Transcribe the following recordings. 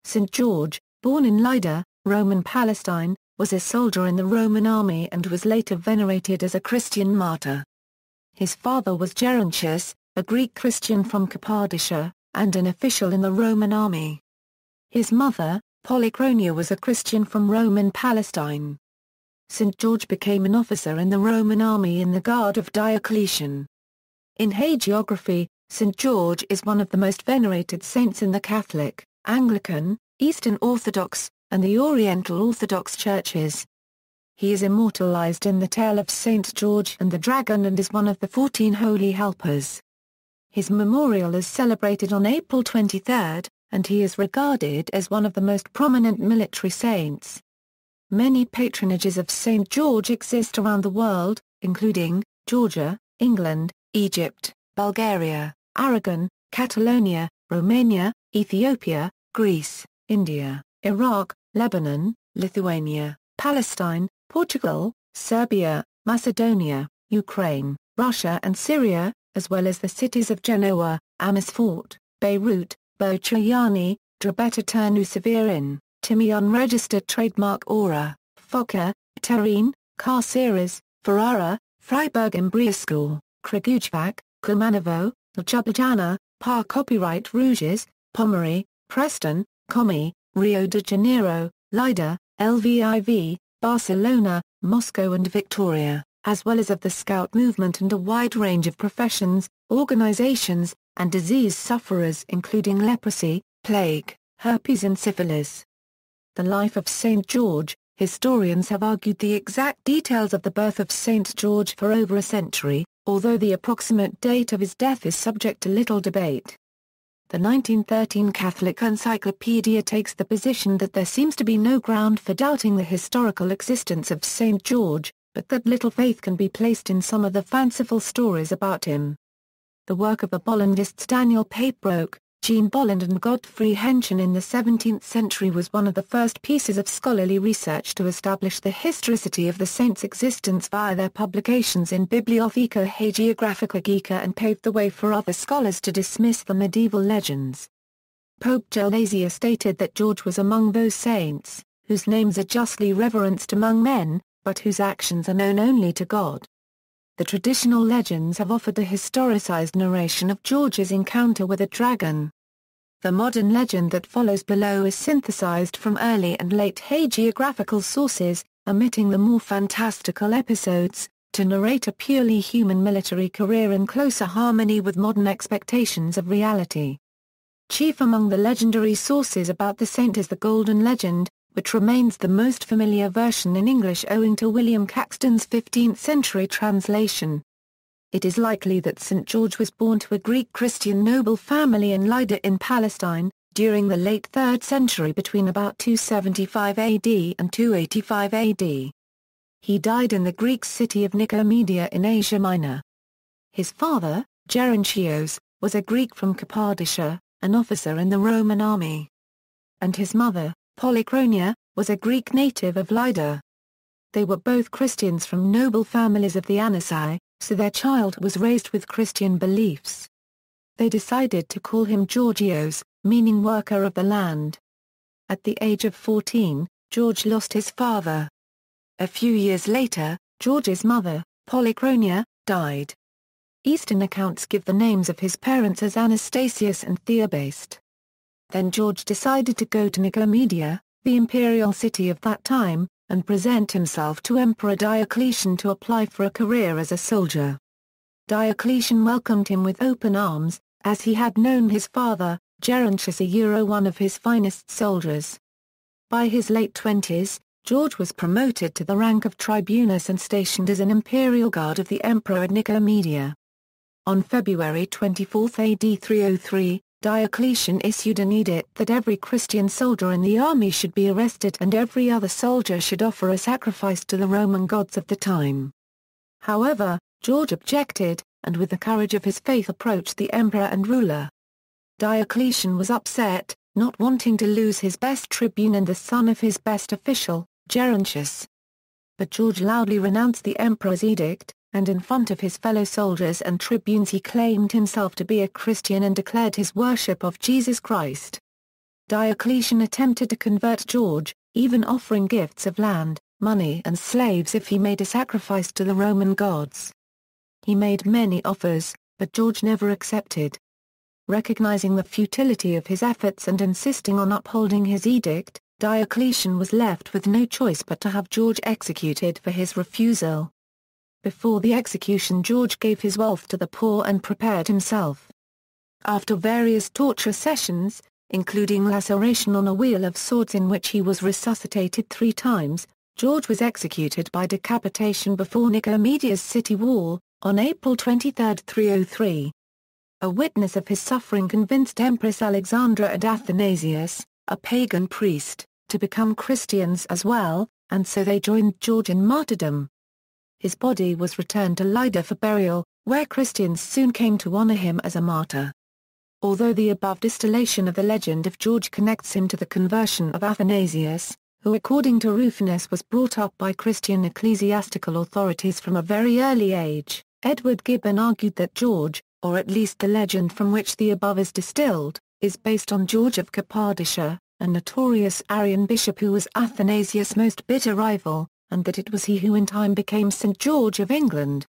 St. George, born in Lydda, Roman Palestine, was a soldier in the Roman army and was later venerated as a Christian martyr. His father was Gerontius, a Greek Christian from Cappadocia, and an official in the Roman army. His mother, Polychronia, was a Christian from Roman Palestine. St. George became an officer in the Roman army in the Guard of Diocletian. In hagiography, St. George is one of the most venerated saints in the Catholic, Anglican, Eastern Orthodox, and the Oriental Orthodox churches. He is immortalized in the tale of St. George and the Dragon and is one of the 14 Holy Helpers. His memorial is celebrated on April 23, and he is regarded as one of the most prominent military saints. Many patronages of St. George exist around the world, including Georgia, England, Egypt, Bulgaria, Aragon, Catalonia, Romania, Ethiopia, Greece, India, Iraq, Lebanon, Lithuania, Palestine, Portugal, Serbia, Macedonia, Ukraine, Russia and Syria, as well as the cities of Genoa, Amersfoort, Beirut, Bociani, Drobeta Turnu Severin, Timian registered trademark Aura, Fokker, Turin, Carceres, Ferrara, Freiburg and Briascourt, Kragujevac, Kumanovo, Ljubljana, Par Copyright Rouges, Pommery, Preston, Comi, Rio de Janeiro, Lydda, Lviv, Barcelona, Moscow and Victoria, as well as of the Scout movement and a wide range of professions, organizations, and disease sufferers including leprosy, plague, herpes and syphilis. The life of St. George. Historians have argued the exact details of the birth of St. George for over a century, although the approximate date of his death is subject to little debate. The 1913 Catholic Encyclopedia takes the position that there seems to be no ground for doubting the historical existence of St. George, but that little faith can be placed in some of the fanciful stories about him. The work of the Bollandists Daniel Paperbroke, Jean Bolland and Godfrey Henschen in the 17th century was one of the first pieces of scholarly research to establish the historicity of the saint's existence via their publications in Bibliotheca Hagiographica Geca and paved the way for other scholars to dismiss the medieval legends. Pope Gelasius stated that George was among those saints, whose names are justly reverenced among men, but whose actions are known only to God. The traditional legends have offered a historicized narration of George's encounter with a dragon. The modern legend that follows below is synthesized from early and late hagiographical sources, omitting the more fantastical episodes, to narrate a purely human military career in closer harmony with modern expectations of reality. Chief among the legendary sources about the saint is the Golden Legend, which remains the most familiar version in English owing to William Caxton's 15th-century translation. It is likely that St. George was born to a Greek Christian noble family in Lydda in Palestine, during the late 3rd century between about 275 AD and 285 AD. He died in the Greek city of Nicomedia in Asia Minor. His father, Gerontius, was a Greek from Cappadocia, an officer in the Roman army. And his mother, Polychronia, was a Greek native of Lydda. They were both Christians from noble families of the Anasai, so their child was raised with Christian beliefs. They decided to call him Georgios, meaning worker of the land. At the age of 14, George lost his father. A few years later, George's mother, Polychronia, died. Eastern accounts give the names of his parents as Anastasius and Theobaste. Then George decided to go to Nicomedia, the imperial city of that time, and present himself to Emperor Diocletian to apply for a career as a soldier. Diocletian welcomed him with open arms, as he had known his father, Gerontius, one of his finest soldiers. By his late 20s, George was promoted to the rank of tribunus and stationed as an imperial guard of the emperor at Nicomedia. On February 24 AD 303, Diocletian issued an edict that every Christian soldier in the army should be arrested and every other soldier should offer a sacrifice to the Roman gods of the time. However, George objected, and with the courage of his faith approached the emperor and ruler. Diocletian was upset, not wanting to lose his best tribune and the son of his best official, Gerontius. But George loudly renounced the emperor's edict, and in front of his fellow soldiers and tribunes he claimed himself to be a Christian and declared his worship of Jesus Christ. Diocletian attempted to convert George, even offering gifts of land, money and slaves if he made a sacrifice to the Roman gods. He made many offers, but George never accepted. Recognizing the futility of his efforts and insisting on upholding his edict, Diocletian was left with no choice but to have George executed for his refusal. Before the execution, George gave his wealth to the poor and prepared himself. After various torture sessions, including laceration on a wheel of swords in which he was resuscitated 3 times, George was executed by decapitation before Nicomedes' city wall, on April 23, 303. A witness of his suffering convinced Empress Alexandra and Athanasius, a pagan priest, to become Christians as well, and so they joined George in martyrdom. His body was returned to Lydda for burial, where Christians soon came to honor him as a martyr. Although the above distillation of the legend of George connects him to the conversion of Athanasius, who according to Rufinus was brought up by Christian ecclesiastical authorities from a very early age, Edward Gibbon argued that George, or at least the legend from which the above is distilled, is based on George of Cappadocia, a notorious Arian bishop who was Athanasius' most bitter rival, and that it was he who in time became St. George of England.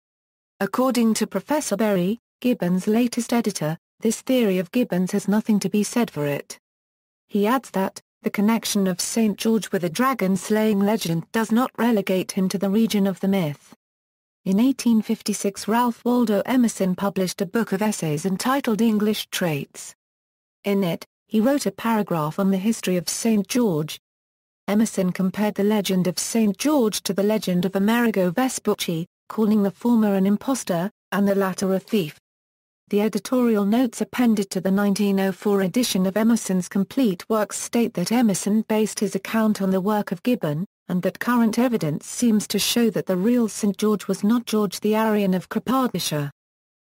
According to Professor Berry, Gibbon's latest editor, this theory of Gibbon's has nothing to be said for it. He adds that, the connection of St. George with a dragon-slaying legend does not relegate him to the region of the myth. In 1856 Ralph Waldo Emerson published a book of essays entitled English Traits. In it, he wrote a paragraph on the history of St. George. Emerson compared the legend of St. George to the legend of Amerigo Vespucci, calling the former an impostor, and the latter a thief. The editorial notes appended to the 1904 edition of Emerson's complete works state that Emerson based his account on the work of Gibbon, and that current evidence seems to show that the real St. George was not George the Arian of Cappadocia.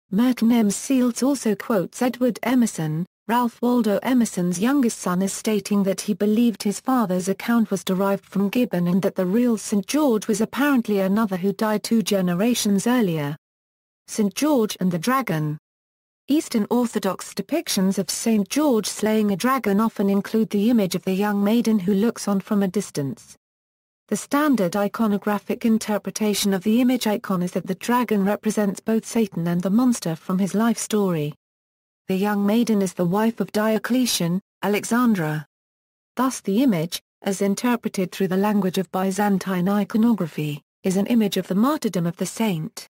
Merton M. Seals also quotes Edward Emerson, Ralph Waldo Emerson's youngest son, as stating that he believed his father's account was derived from Gibbon and that the real St. George was apparently another who died 2 generations earlier. St. George and the Dragon. Eastern Orthodox depictions of St. George slaying a dragon often include the image of the young maiden who looks on from a distance. The standard iconographic interpretation of the image icon is that the dragon represents both Satan and the monster from his life story. The young maiden is the wife of Diocletian, Alexandra. Thus the image, as interpreted through the language of Byzantine iconography, is an image of the martyrdom of the saint.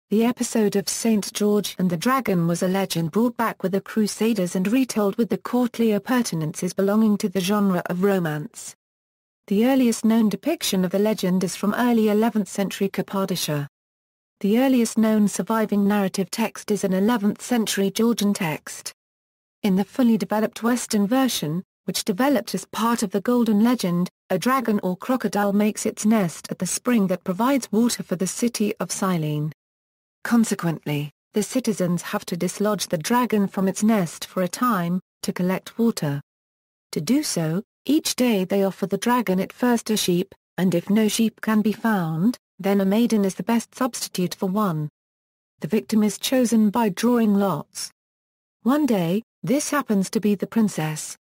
The episode of St. George and the Dragon was a legend brought back with the Crusaders and retold with the courtly appurtenances belonging to the genre of romance. The earliest known depiction of the legend is from early 11th century Cappadocia. The earliest known surviving narrative text is an 11th century Georgian text. In the fully developed Western version, which developed as part of the Golden Legend, a dragon or crocodile makes its nest at the spring that provides water for the city of Cyllene. Consequently, the citizens have to dislodge the dragon from its nest for a time, to collect water. To do so, each day they offer the dragon at first a sheep, and if no sheep can be found, then a maiden is the best substitute for one. The victim is chosen by drawing lots. One day, this happens to be the princess.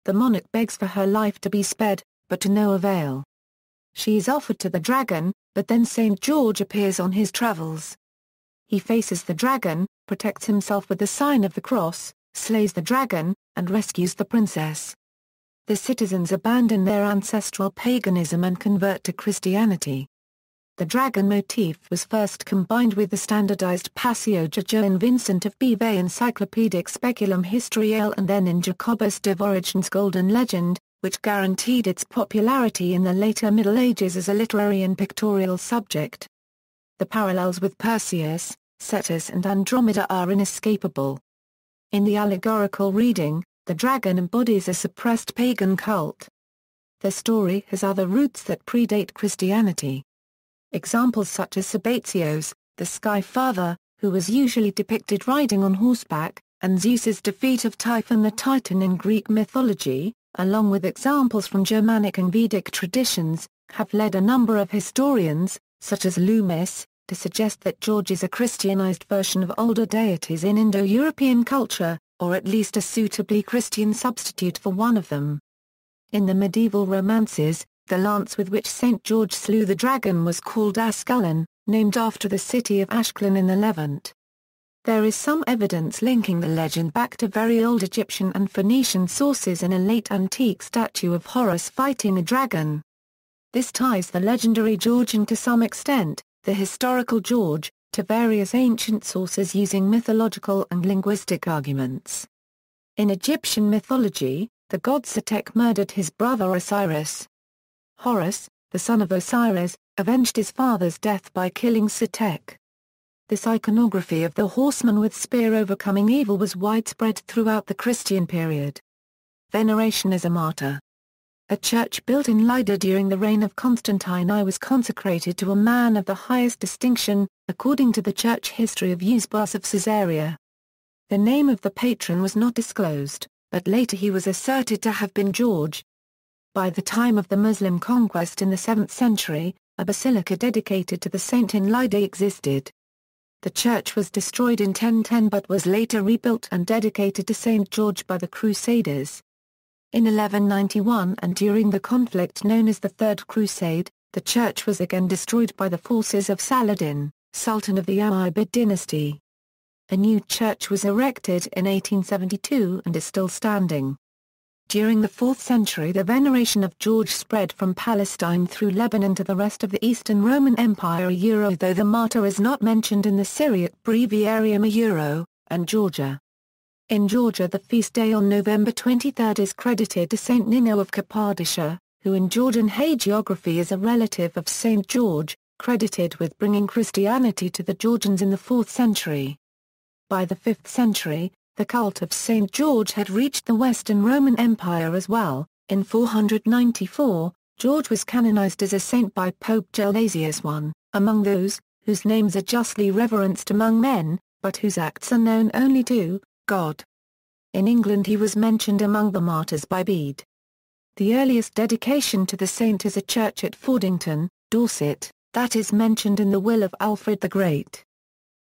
The monarch begs for her life to be spared, but to no avail. She is offered to the dragon, but then St. George appears on his travels. He faces the dragon, protects himself with the sign of the cross, slays the dragon, and rescues the princess. The citizens abandon their ancestral paganism and convert to Christianity. The dragon motif was first combined with the standardized Passio Giorgio in Vincent of Beauvais Encyclopedic Speculum Historiale and then in Jacobus de Voragines' Golden Legend, which guaranteed its popularity in the later Middle Ages as a literary and pictorial subject. The parallels with Perseus, Cetus and Andromeda are inescapable. In the allegorical reading, the dragon embodies a suppressed pagan cult. The story has other roots that predate Christianity. Examples such as Sabazios, the Sky Father, who was usually depicted riding on horseback, and Zeus's defeat of Typhon the Titan in Greek mythology, along with examples from Germanic and Vedic traditions, have led a number of historians, such as Loomis, to suggest that George is a Christianized version of older deities in Indo-European culture, or at least a suitably Christian substitute for one of them. In the medieval romances, the lance with which St. George slew the dragon was called Ascalon, named after the city of Ashkelon in the Levant. There is some evidence linking the legend back to very old Egyptian and Phoenician sources in a late antique statue of Horus fighting a dragon. This ties the legendary George and to some extent, the historical George, to various ancient sources using mythological and linguistic arguments. In Egyptian mythology, the god Setek murdered his brother Osiris. Horus, the son of Osiris, avenged his father's death by killing Setek. This iconography of the horseman with spear overcoming evil was widespread throughout the Christian period. Veneration as a martyr. A church built in Lydda during the reign of Constantine I was consecrated to a man of the highest distinction, according to the church history of Eusebius of Caesarea. The name of the patron was not disclosed, but later he was asserted to have been George. By the time of the Muslim conquest in the 7th century, a basilica dedicated to the saint in Lydda existed. The church was destroyed in 1010 but was later rebuilt and dedicated to St. George by the Crusaders. In 1191 and during the conflict known as the Third Crusade, the church was again destroyed by the forces of Saladin, Sultan of the Umayyad dynasty. A new church was erected in 1872 and is still standing. During the 4th century the veneration of George spread from Palestine through Lebanon to the rest of the Eastern Roman Empire though the martyr is not mentioned in the Syriac breviarium and Georgia. In Georgia the feast day on November 23 is credited to Saint Nino of Cappadocia, who in Georgian hagiography is a relative of Saint George, credited with bringing Christianity to the Georgians in the 4th century. By the 5th century, the cult of St. George had reached the Western Roman Empire as well. In 494, George was canonized as a saint by Pope Gelasius I, among those, whose names are justly reverenced among men, but whose acts are known only to God. In England he was mentioned among the martyrs by Bede. The earliest dedication to the saint is a church at Fordington, Dorset, that is mentioned in the will of Alfred the Great.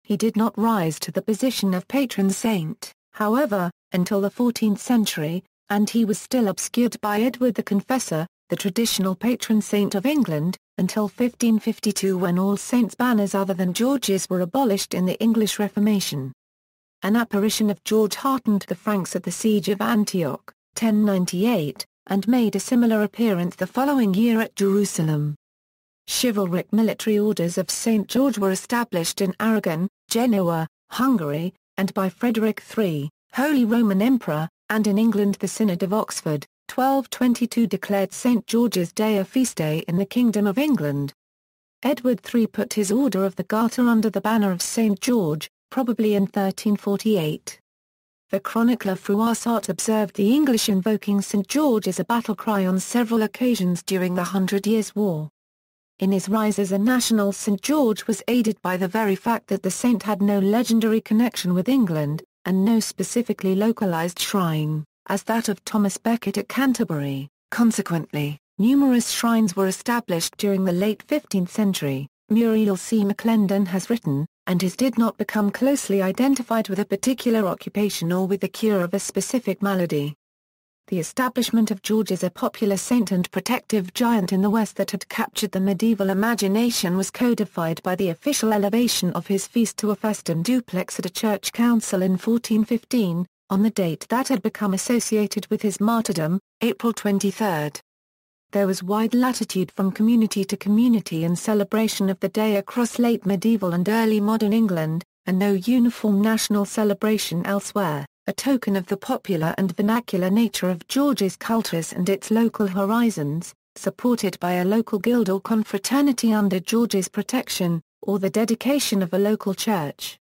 He did not rise to the position of patron saint, however, until the 14th century, and he was still obscured by Edward the Confessor, the traditional patron saint of England, until 1552 when All Saints' banners other than George's were abolished in the English Reformation. An apparition of George heartened the Franks at the Siege of Antioch, 1098, and made a similar appearance the following year at Jerusalem. Chivalric military orders of St. George were established in Aragon, Genoa, Hungary, and by Frederick III, Holy Roman Emperor, and in England the Synod of Oxford, 1222 declared St. George's Day a feast day in the Kingdom of England. Edward III put his Order of the Garter under the banner of St. George, probably in 1348. The chronicler Froissart observed the English invoking St. George as a battle cry on several occasions during the 100 Years' War. In his rise as a national, St. George was aided by the very fact that the saint had no legendary connection with England, and no specifically localized shrine, as that of Thomas Becket at Canterbury. Consequently, numerous shrines were established during the late 15th century, Muriel C. McClendon has written, and his did not become closely identified with a particular occupation or with the cure of a specific malady. The establishment of George as a popular saint and protective giant in the West that had captured the medieval imagination was codified by the official elevation of his feast to a festum duplex at a church council in 1415, on the date that had become associated with his martyrdom, April 23. There was wide latitude from community to community in celebration of the day across late medieval and early modern England, and no uniform national celebration elsewhere, a token of the popular and vernacular nature of George's cultus and its local horizons, supported by a local guild or confraternity under George's protection, or the dedication of a local church.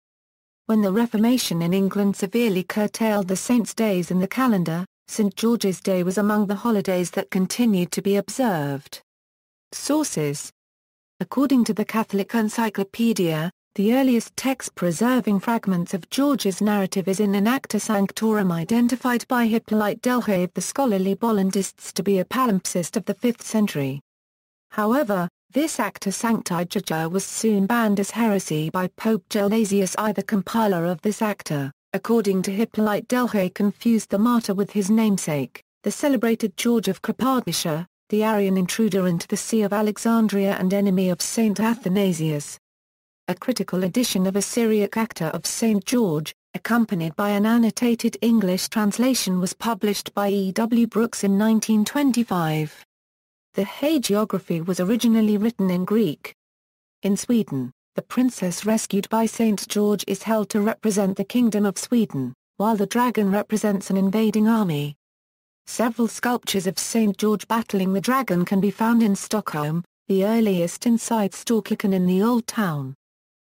When the Reformation in England severely curtailed the saints' days in the calendar, St. George's Day was among the holidays that continued to be observed. Sources: according to the Catholic Encyclopedia, the earliest text preserving fragments of George's narrative is in an Acta Sanctorum identified by Hippolyte Delhay of the scholarly Bollandists to be a palimpsest of the 5th century. However, this Acta Sancti was soon banned as heresy by Pope Gelasius I, the compiler of this Acta. According to Hippolyte Delhay confused the martyr with his namesake, the celebrated George of Cappadocia, the Arian intruder into the See of Alexandria and enemy of Saint Athanasius. A critical edition of a Syriac acta of Saint George, accompanied by an annotated English translation, was published by E. W. Brooks in 1925. The hagiography was originally written in Greek. In Sweden, the princess rescued by Saint George is held to represent the Kingdom of Sweden, while the dragon represents an invading army. Several sculptures of Saint George battling the dragon can be found in Stockholm, the earliest inside Storkyrkan in the Old Town.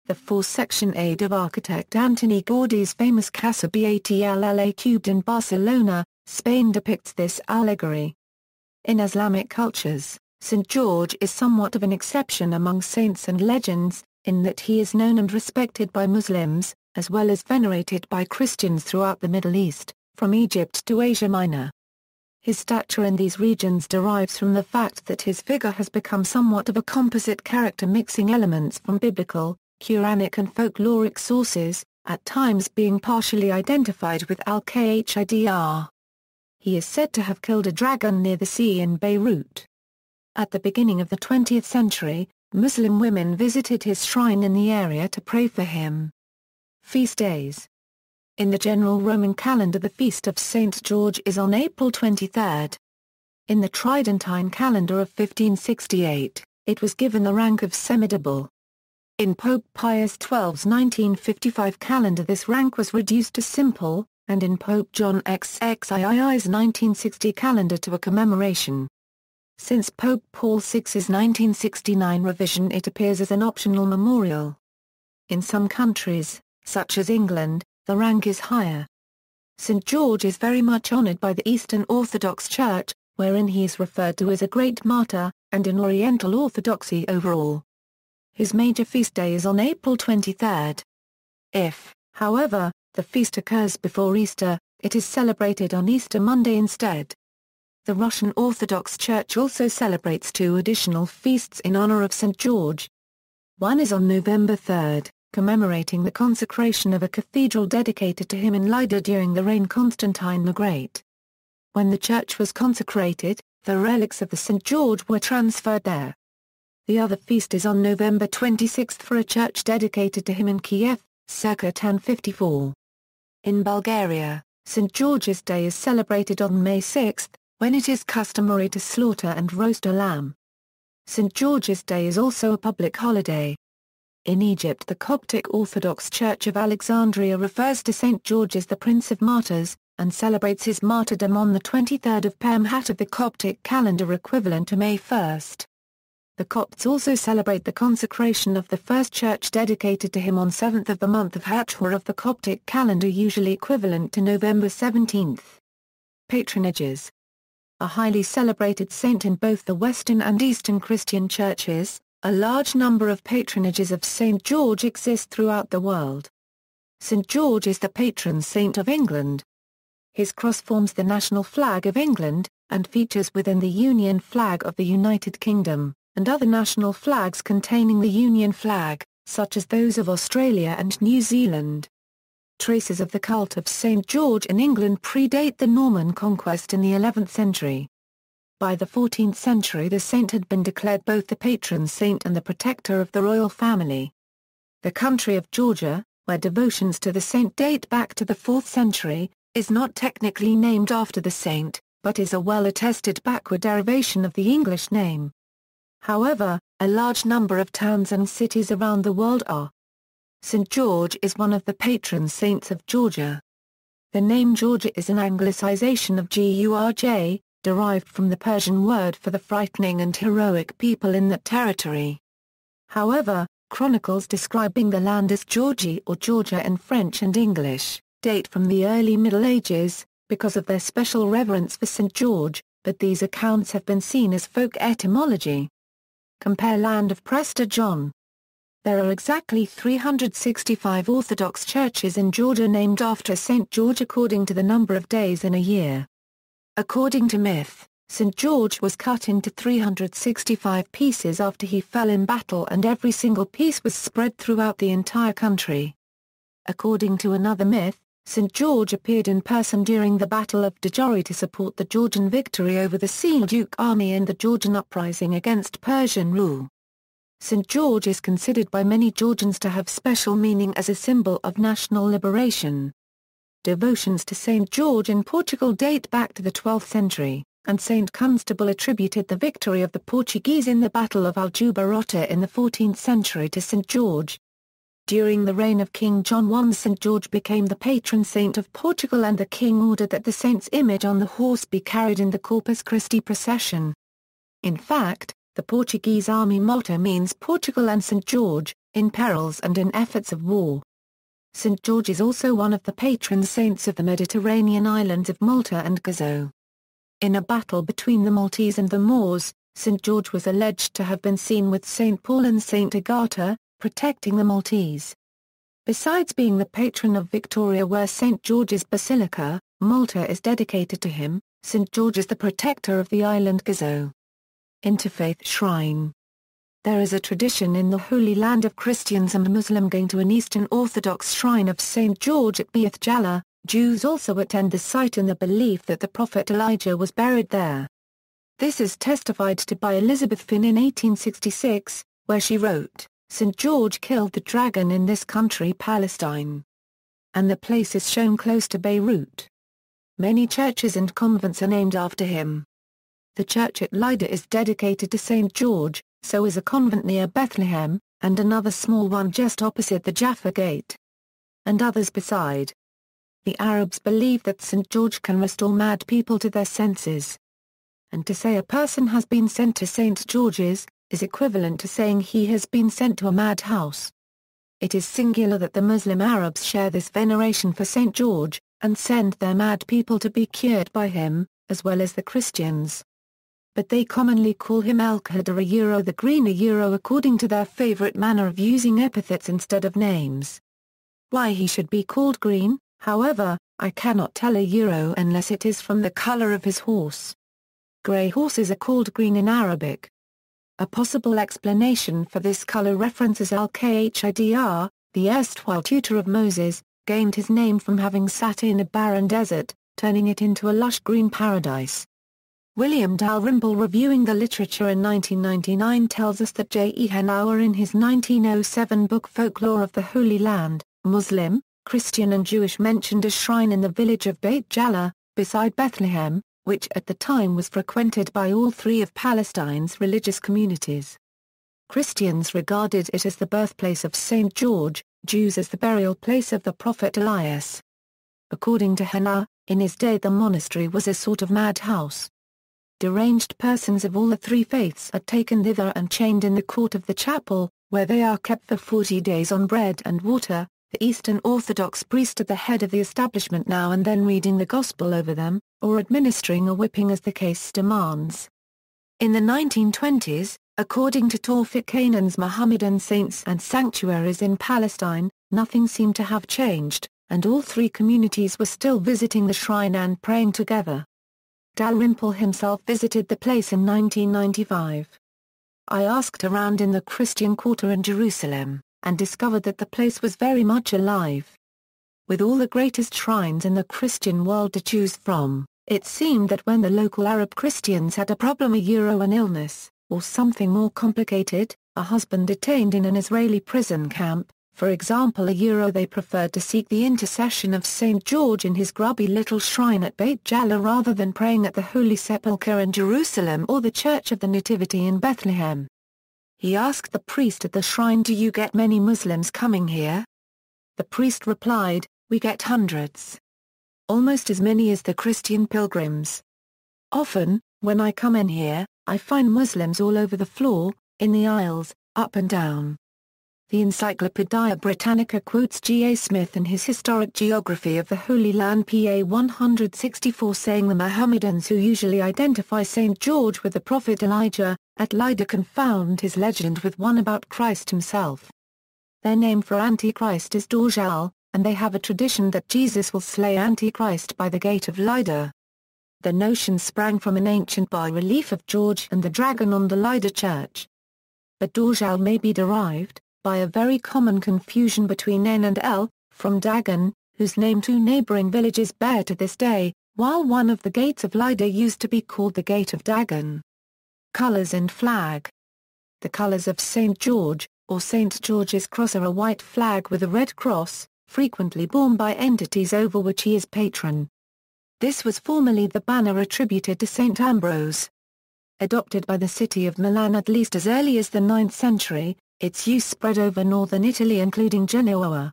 The four-section aid of architect Antoni Gaudi's famous Casa Batlla cubed in Barcelona, Spain depicts this allegory. In Islamic cultures, St. George is somewhat of an exception among saints and legends, in that he is known and respected by Muslims, as well as venerated by Christians throughout the Middle East, from Egypt to Asia Minor. His stature in these regions derives from the fact that his figure has become somewhat of a composite character, mixing elements from biblical, Quranic and folkloric sources, at times being partially identified with Al-Qidr. He is said to have killed a dragon near the sea in Beirut. At the beginning of the 20th century, Muslim women visited his shrine in the area to pray for him. Feast days. In the general Roman calendar, the feast of St. George is on April 23. In the Tridentine calendar of 1568, it was given the rank of semidible. In Pope Pius XII's 1955 calendar this rank was reduced to simple, and in Pope John XXIII's 1960 calendar to a commemoration. Since Pope Paul VI's 1969 revision, it appears as an optional memorial. In some countries, such as England, the rank is higher. St. George is very much honoured by the Eastern Orthodox Church, wherein he is referred to as a great martyr, and in Oriental Orthodoxy overall. His major feast day is on April 23. If, however, the feast occurs before Easter, it is celebrated on Easter Monday instead. The Russian Orthodox Church also celebrates two additional feasts in honor of St. George. One is on November 3, commemorating the consecration of a cathedral dedicated to him in Lydda during the reign of Constantine the Great. When the church was consecrated, the relics of the St. George were transferred there. The other feast is on November 26 for a church dedicated to him in Kiev, circa 1054. In Bulgaria, St. George's Day is celebrated on May 6, when it is customary to slaughter and roast a lamb. St. George's Day is also a public holiday. In Egypt, the Coptic Orthodox Church of Alexandria refers to St. George as the Prince of Martyrs, and celebrates his martyrdom on the 23rd of Pemhat of the Coptic calendar, equivalent to May 1. The Copts also celebrate the consecration of the first church dedicated to him on 7th of the month of Hathor of the Coptic calendar, usually equivalent to November 17. Patronages. A highly celebrated saint in both the Western and Eastern Christian churches, a large number of patronages of St. George exist throughout the world. St. George is the patron saint of England. His cross forms the national flag of England, and features within the Union flag of the United Kingdom, and other national flags containing the Union flag, such as those of Australia and New Zealand. Traces of the cult of St. George in England predate the Norman conquest in the 11th century. By the 14th century the saint had been declared both the patron saint and the protector of the royal family. The country of Georgia, where devotions to the saint date back to the 4th century, is not technically named after the saint, but is a well-attested backward derivation of the English name. However, a large number of towns and cities around the world are. St. George is one of the patron saints of Georgia. The name Georgia is an anglicization of Georg, derived from the Persian word for the frightening and heroic people in that territory. However, chronicles describing the land as Georgie or Georgia in French and English, date from the early Middle Ages, because of their special reverence for St. George, but these accounts have been seen as folk etymology. Compare Land of Prester John. There are exactly 365 Orthodox churches in Georgia named after St. George according to the number of days in a year. According to myth, St. George was cut into 365 pieces after he fell in battle, and every single piece was spread throughout the entire country. According to another myth, St. George appeared in person during the Battle of Djari to support the Georgian victory over the Seljuk army and the Georgian uprising against Persian rule. St. George is considered by many Georgians to have special meaning as a symbol of national liberation. Devotions to St. George in Portugal date back to the 12th century, and St. Constable attributed the victory of the Portuguese in the Battle of Aljubarrota in the 14th century to St. George. During the reign of King John I, St. George became the patron saint of Portugal, and the king ordered that the saint's image on the horse be carried in the Corpus Christi procession. In fact, the Portuguese army motto means Portugal and St. George, in perils and in efforts of war. St. George is also one of the patron saints of the Mediterranean islands of Malta and Gozo. In a battle between the Maltese and the Moors, St. George was alleged to have been seen with St. Paul and St. Agatha, protecting the Maltese. Besides being the patron of Victoria, where St. George's Basilica, Malta, is dedicated to him, St. George is the protector of the island Gozo. Interfaith Shrine. There is a tradition in the Holy Land of Christians and Muslim going to an Eastern Orthodox shrine of St. George at Beit Jala. Jews also attend the site in the belief that the prophet Elijah was buried there. This is testified to by Elizabeth Finn in 1866, where she wrote, "St. George killed the dragon in this country Palestine." And the place is shown close to Beirut. Many churches and convents are named after him. The church at Lydda is dedicated to St. George, so is a convent near Bethlehem, and another small one just opposite the Jaffa Gate. And others beside. The Arabs believe that St. George can restore mad people to their senses. And to say a person has been sent to St. George's, is equivalent to saying he has been sent to a madhouse. It is singular that the Muslim Arabs share this veneration for St. George, and send their mad people to be cured by him, as well as the Christians. But they commonly call him El-Khadr the Green according to their favorite manner of using epithets instead of names. Why he should be called green, however, I cannot tell unless it is from the color of his horse. Grey horses are called green in Arabic. A possible explanation for this color references Al-Khidr, the erstwhile tutor of Moses, gained his name from having sat in a barren desert, turning it into a lush green paradise. William Dalrymple, reviewing the literature in 1999, tells us that J. E. Hanauer in his 1907 book Folklore of the Holy Land, Muslim, Christian and Jewish mentioned a shrine in the village of Beit Jala, beside Bethlehem, which at the time was frequented by all three of Palestine's religious communities. Christians regarded it as the birthplace of St. George, Jews as the burial place of the prophet Elias. According to Hanauer, in his day the monastery was a sort of madhouse. Deranged persons of all the three faiths are taken thither and chained in the court of the chapel, where they are kept for 40 days on bread and water, the Eastern Orthodox priest at the head of the establishment now and then reading the gospel over them, or administering a whipping as the case demands. In the 1920s, according to Tawfiq Kanan's Mohammedan Saints and Sanctuaries in Palestine, nothing seemed to have changed, and all three communities were still visiting the shrine and praying together. Dalrymple himself visited the place in 1995. I asked around in the Christian quarter in Jerusalem, and discovered that the place was very much alive. With all the greatest shrines in the Christian world to choose from, it seemed that when the local Arab Christians had a problem, an illness, or something more complicated, a husband detained in an Israeli prison camp, for example they preferred to seek the intercession of St. George in his grubby little shrine at Beit Jala rather than praying at the Holy Sepulchre in Jerusalem or the Church of the Nativity in Bethlehem. He asked the priest at the shrine, "Do you get many Muslims coming here?" The priest replied, "We get hundreds. Almost as many as the Christian pilgrims. Often, when I come in here, I find Muslims all over the floor, in the aisles, up and down." The Encyclopaedia Britannica quotes G. A. Smith in his Historic Geography of the Holy Land pa 164 saying the Mohammedans who usually identify St. George with the prophet Elijah, at Lydda confound his legend with one about Christ himself. Their name for Antichrist is Dajjal, and they have a tradition that Jesus will slay Antichrist by the gate of Lydda. The notion sprang from an ancient bas-relief of George and the dragon on the Lydda church. But Dajjal may be derived, by a very common confusion between N and L, from Dagon, whose name two neighboring villages bear to this day, while one of the gates of Lydda used to be called the Gate of Dagon. Colors and flag. The colors of St. George, or St. George's Cross, are a white flag with a red cross, frequently borne by entities over which he is patron. This was formerly the banner attributed to St. Ambrose. Adopted by the city of Milan at least as early as the 9th century, its use spread over northern Italy including Genoa.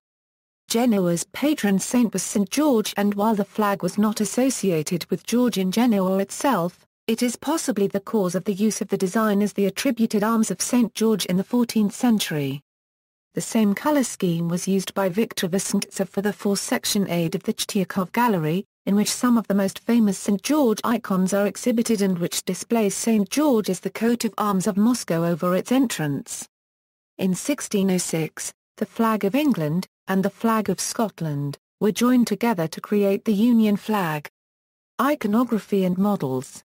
Genoa's patron saint was St. George, and while the flag was not associated with George in Genoa itself, it is possibly the cause of the use of the design as the attributed arms of St. George in the 14th century. The same color scheme was used by Victor Vasantsev for the four-section aid of the Chtyakov Gallery, in which some of the most famous St. George icons are exhibited and which displays St. George as the coat of arms of Moscow over its entrance. In 1606, the flag of England, and the flag of Scotland, were joined together to create the Union flag. Iconography and models.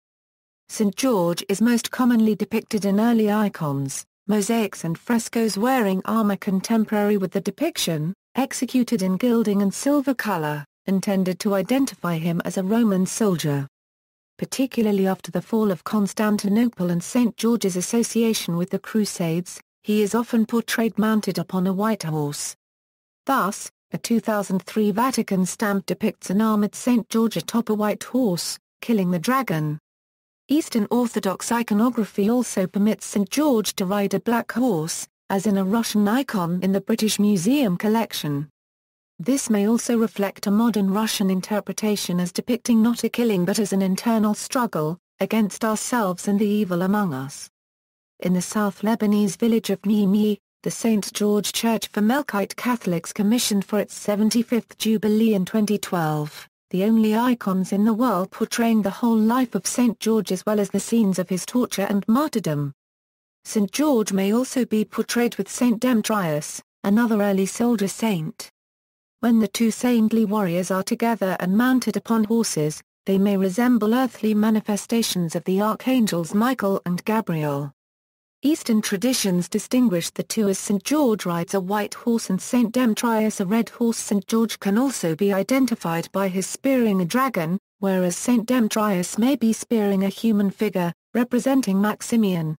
St. George is most commonly depicted in early icons, mosaics and frescoes wearing armor contemporary with the depiction, executed in gilding and silver color, intended to identify him as a Roman soldier. Particularly after the fall of Constantinople and St. George's association with the Crusades, he is often portrayed mounted upon a white horse. Thus, a 2003 Vatican stamp depicts an armored St. George atop a white horse, killing the dragon. Eastern Orthodox iconography also permits St. George to ride a black horse, as in a Russian icon in the British Museum collection. This may also reflect a modern Russian interpretation as depicting not a killing but as an internal struggle, against ourselves and the evil among us. In the South Lebanese village of Mimi, the St. George Church for Melkite Catholics commissioned for its 75th Jubilee in 2012, the only icons in the world portraying the whole life of St. George as well as the scenes of his torture and martyrdom. St. George may also be portrayed with St. Demetrius, another early soldier saint. When the two saintly warriors are together and mounted upon horses, they may resemble earthly manifestations of the archangels Michael and Gabriel. Eastern traditions distinguish the two as St. George rides a white horse and St. Demetrius a red horse. St. George can also be identified by his spearing a dragon, whereas St. Demetrius may be spearing a human figure, representing Maximian.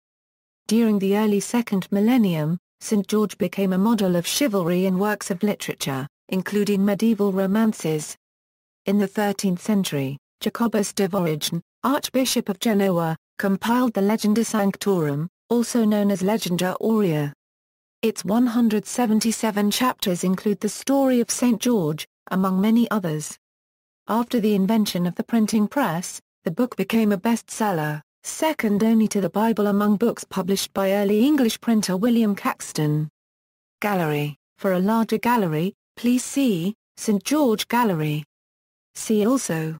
During the early second millennium, St. George became a model of chivalry in works of literature, including medieval romances. In the 13th century, Jacobus de Voragine, Archbishop of Genoa, compiled the Legenda Sanctorum, also known as Legenda Aurea. Its 177 chapters include the story of St. George, among many others. After the invention of the printing press, the book became a bestseller, second only to the Bible among books published by early English printer William Caxton. Gallery. For a larger gallery, please see St. George Gallery. See also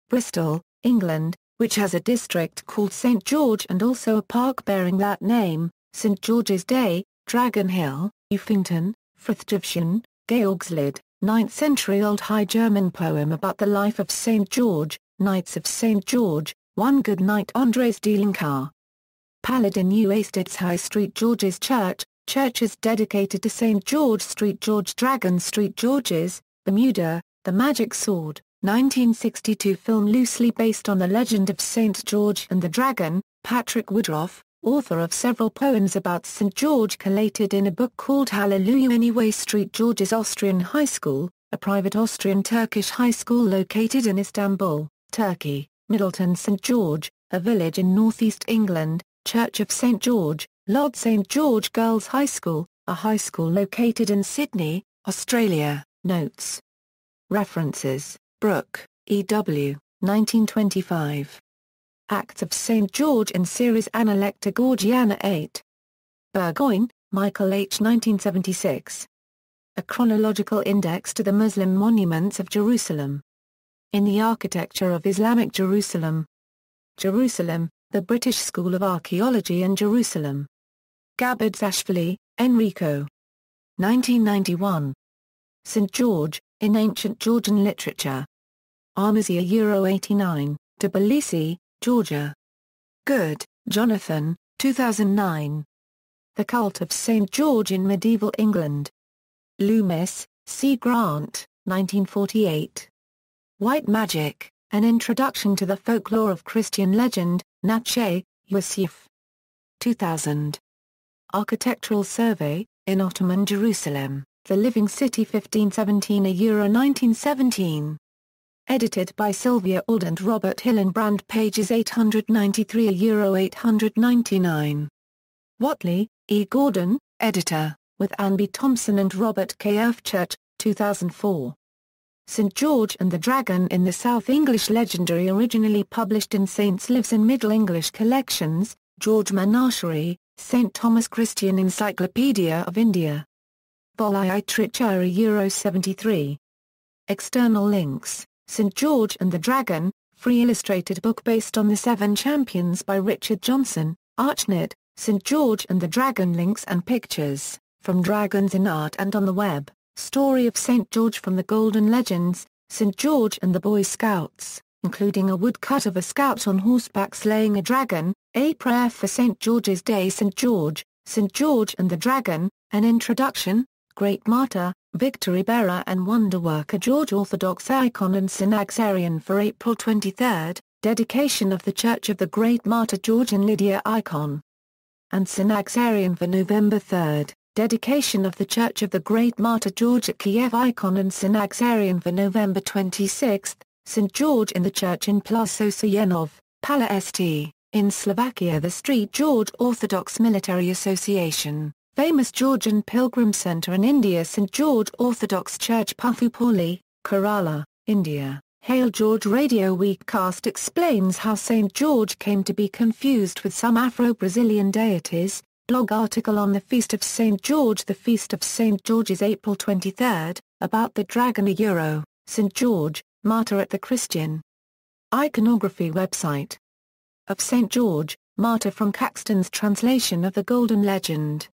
Bristol, England, which has a district called St. George and also a park bearing that name, St. George's Day, Dragon Hill, Uffington, Frithjofsson, Georgslid, 9th century Old High German poem about the life of St. George, Knights of St. George, One Good Knight Andres de Linkar. Paladin Uasted's High Street George's Church, churches dedicated to St. George Street George Dragon Street George's, Bermuda, The Magic Sword. 1962 film loosely based on the legend of St. George and the Dragon. Patrick Woodroffe, author of several poems about St. George collated in a book called Hallelujah Anyway. Street George's Austrian High School, a private Austrian-Turkish high school located in Istanbul, Turkey. Middleton St. George, a village in northeast England. Church of St. George, Lod St. George Girls' High School, a high school located in Sydney, Australia. Notes. References. Brooke, E.W., 1925. Acts of St. George in Series Analecta Georgiana 8. Burgoyne, Michael H. 1976. A Chronological Index to the Muslim Monuments of Jerusalem. In the Architecture of Islamic Jerusalem. Jerusalem, the British School of Archaeology in Jerusalem. Gabbard-Zashvili, Enrico. 1991. St. George, in Ancient Georgian Literature. Armisia Euro 89, Tbilisi, Georgia. Good, Jonathan, 2009. The Cult of St. George in Medieval England. Loomis, C. Grant. 1948. White Magic, An Introduction to the Folklore of Christian Legend, Natchez, Yusuf. 2000. Architectural Survey, in Ottoman Jerusalem, The Living City 1517 Euro 1917. Edited by Sylvia Auld and Robert Hillenbrand, pages 893 Euro 899. Whatley, E. Gordon, editor, with Anne B. Thompson and Robert K. Urfchurch, 2004. St. George and the Dragon in the South English Legendary, originally published in Saints' Lives in Middle English Collections, George Menachery, St. Thomas Christian Encyclopedia of India. Vol. I. Trichura Euro 73. External links: St. George and the Dragon, free illustrated book based on the Seven Champions by Richard Johnson, ArchNet, St. George and the Dragon links and pictures, from Dragons in Art and on the web, Story of St. George from the Golden Legends, St. George and the Boy Scouts, including a woodcut of a scout on horseback slaying a dragon, A Prayer for St. George's Day, St. George and the Dragon, an Introduction, Great Martyr, Victory Bearer and Wonderworker George Orthodox Icon and Synaxarion for April 23, Dedication of the Church of the Great Martyr George and Lydda Icon. And Synaxarion for November 3, Dedication of the Church of the Great Martyr George at Kiev Icon and Synaxarion for November 26, St. George in the Church in Plaso Soyenov, Pala St. In Slovakia, the Street George Orthodox Military Association, famous Georgian Pilgrim Center in India, St. George Orthodox Church Pathupally, Kerala, India. Hail George Radio Weekcast explains how St. George came to be confused with some Afro-Brazilian deities. Blog article on the Feast of St. George. The Feast of St. George is April 23, about the dragon Euro, St. George, martyr at the Christian Iconography website. Of St. George, martyr from Caxton's translation of the Golden Legend.